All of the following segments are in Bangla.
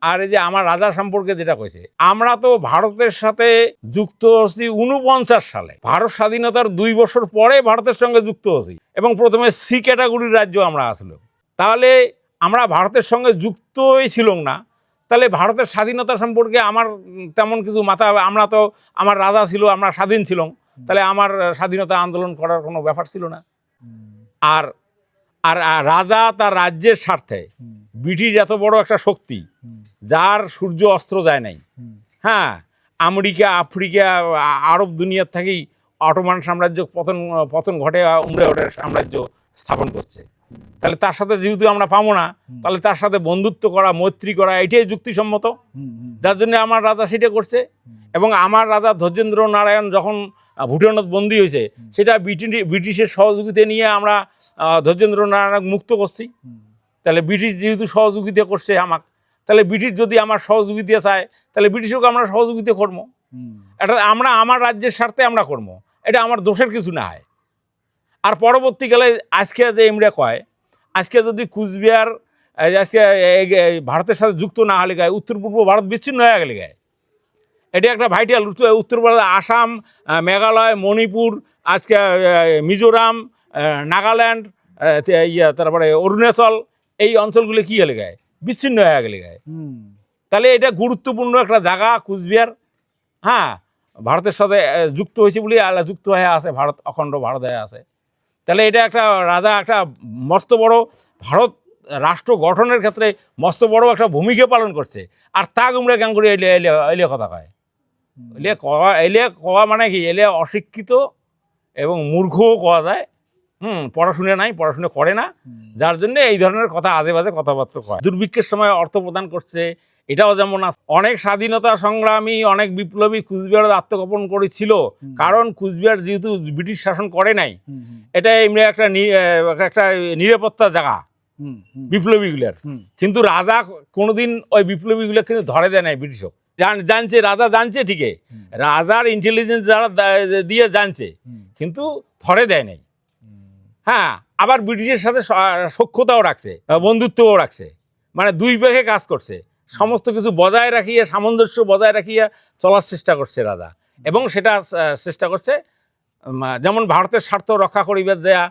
আর এই যে আমার রাজা সম্পর্কে যেটা কইছে, আমরা তো ভারতের সাথে যুক্ত হচ্ছি 49 সালে। ভারত স্বাধীনতার 2 বছর পরে ভারতের সঙ্গে যুক্ত হচ্ছি, এবং প্রথমে সি ক্যাটাগরির রাজ্য আমরা আসলো। তাহলে আমরা ভারতের সঙ্গে যুক্তই ছিলাম না, তাহলে ভারতের স্বাধীনতা সম্পর্কে আমার তেমন কিছু মাথা, আমরা তো আমার রাজা ছিল, আমরা স্বাধীন ছিলাম, তাহলে আমার স্বাধীনতা আন্দোলন করার কোনো ব্যাপার ছিল না। আর আর রাজা তার রাজ্যের স্বার্থে, ব্রিটিশ এত বড় একটা শক্তি যার সূর্য অস্ত্র যায় নাই, হ্যাঁ, আমেরিকা, আফ্রিকা, আরব দুনিয়ার থেকেই অটোমান সাম্রাজ্য পতন ঘটে, উমড়ে ওঠে সাম্রাজ্য স্থাপন করছে। তাহলে তার সাথে যেহেতু আমরা পাবো না, তাহলে তার সাথে বন্ধুত্ব করা, মৈত্রী করা, এটাই যুক্তিসম্মত, যার জন্য আমার রাজা সেটা করছে। এবং আমার রাজা ধৈর্যেন্দ্র নারায়ণ যখন ভুটানত বন্দী হয়েছে, সেটা ব্রিটিশের সহযোগিতা নিয়ে আমরা ধৈর্যেন্দ্র নারায়ণ মুক্ত করছি। তাহলে ব্রিটিশ যেহেতু সহযোগিতা করছে আমাকে, তাহলে ব্রিটিশ যদি আমার সহযোগিতা চায়, তাহলে ব্রিটিশকে আমরা সহযোগিতা করবো। এটা আমরা আমার রাজ্যের স্বার্থে আমরা করবো, এটা আমার দোষের কিছু না হয়। আর পরবর্তীকালে আজকে যে ইমরা কয়, আজকে যদি কুচবিহার আজকে ভারতের সাথে যুক্ত না হলে গায়ে, উত্তর পূর্ব ভারত বিচ্ছিন্ন হয়ে গেলে গায়ে, এটা একটা ভাইটাল। উত্তর ভারত, আসাম, মেঘালয়, মণিপুর, আজকে মিজোরাম, নাগাল্যান্ড, তারপরে অরুণাচল, এই অঞ্চলগুলো কী হলে গায়ে, বিচ্ছিন্ন হয়ে গেলে গায়ে। তাহলে এটা গুরুত্বপূর্ণ একটা জায়গা কুচবিহার, হ্যাঁ, ভারতের সাথে যুক্ত হয়েছে বলে যুক্ত হয়ে আছে, ভারত অখণ্ড ভারত হয়ে আছে। তাহলে এটা একটা রাজা একটা মস্ত বড় ভারত রাষ্ট্র গঠনের ক্ষেত্রে মস্ত বড় একটা ভূমিকা পালন করছে। আর তা গুমরা কেন করে এলে কথা কয়, এলে কওয়া মানে কি, এলে অশিক্ষিত এবং মূর্খও কওয়া যায়। পড়াশুনে নাই, পড়াশুনে করে না, যার জন্য এই ধরনের কথা আজে বাজে কথাবার্তা কয়। দুর্ভিক্ষের সময় অর্থ প্রদান করছে, এটাও যেমন আছে। অনেক স্বাধীনতা সংগ্রামী, অনেক বিপ্লবী কুচবিহারে আত্মগোপন করেছিল, কারণ কুচবিহার যেহেতু ব্রিটিশ শাসন করে নাই, এটা এমনি একটা নিরাপত্তা জায়গা বিপ্লবীগুলোর। কিন্তু রাজা কোনোদিন ওই বিপ্লবীগুলো কিন্তু ধরে দেয় নাই ব্রিটিশও। জানছে, রাজা জানছে ঠিকই, রাজার ইন্টেলিজেন্স যারা দিয়ে জানছে, কিন্তু ধরে দেয় নাই। হ্যাঁ, আবার ব্রিটিশের সাথে সখ্যতাও রাখছে, বন্ধুত্বও রাখছে, মানে দুই পক্ষে কাজ করছে, সমস্ত কিছু বজায় রাখিয়া, সামঞ্জস্য বজায় রাখিয়া চলার চেষ্টা করছে রাজা। এবং সেটা চেষ্টা করছে, যেমন ভারতের স্বার্থ রক্ষা করিবার দেয়া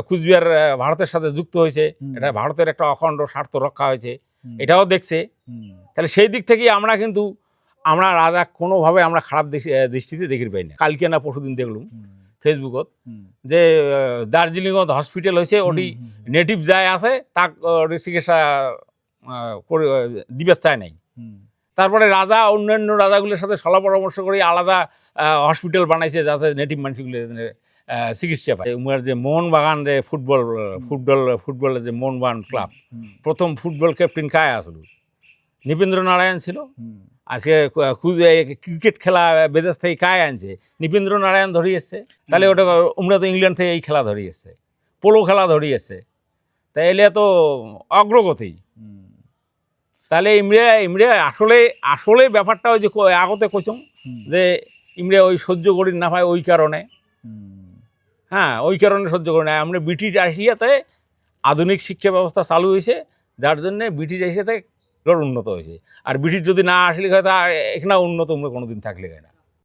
কুচবিহার ভারতের সাথে যুক্ত হয়েছে, এটা ভারতের একটা অখণ্ড স্বার্থ রক্ষা হয়েছে, এটাও দেখছে। তাহলে সেই দিক থেকে আমরা রাজা কোনোভাবে আমরা খারাপ দৃষ্টিতে দেখির পাই না। কালকে না পরশুদিন দেখলুম ফেসবুকত যে দার্জিলিংত হসপিটাল হয়েছে, ওটি নেটিভ যায় আছে, তাক চিকিৎসা দিবে চায় নাই। তারপরে রাজা অন্যান্য রাজাগুলোর সাথে সলা পরামর্শ করে আলাদা হসপিটাল বানাইছে, যাতে নেটিভ মানুষগুলো চিকিৎসা পায়। উমার যে মোহনবাগান যে ফুটবলের যে মোহনবাগান ক্লাব, প্রথম ফুটবল ক্যাপ্টেন কায় আসলো, নৃপেন্দ্র নারায়ণ ছিল। আজকে ক্রিকেট খেলা বিদেশ থেকে কায় আনছে, নৃপেন্দ্র নারায়ণ ধরিয়ে এসছে। তাহলে ওটা উমরা তো ইংল্যান্ড থেকে এই খেলা ধরিয়ে এসছে, পোলো খেলা ধরিয়ে এসছে, তাই এলে তো অগ্রগতি। তাহলে ইমরে আসলে ব্যাপারটা ওই যে আগতে কইছম যে ইমরে ওই সহ্য করি না পায়, ওই কারণে, হ্যাঁ, ওই কারণে সহ্য করি না। আমরা ব্রিটিশ আসিয়াতে আধুনিক শিক্ষা ব্যবস্থা চালু হয়েছে, যার জন্যে ব্রিটিশ আসিয়াতে উন্নত হয়েছে। আর ব্রিটিশ যদি না আসলে হয়, তা এখানে উন্নত কোনোদিন থাকলে হয় না।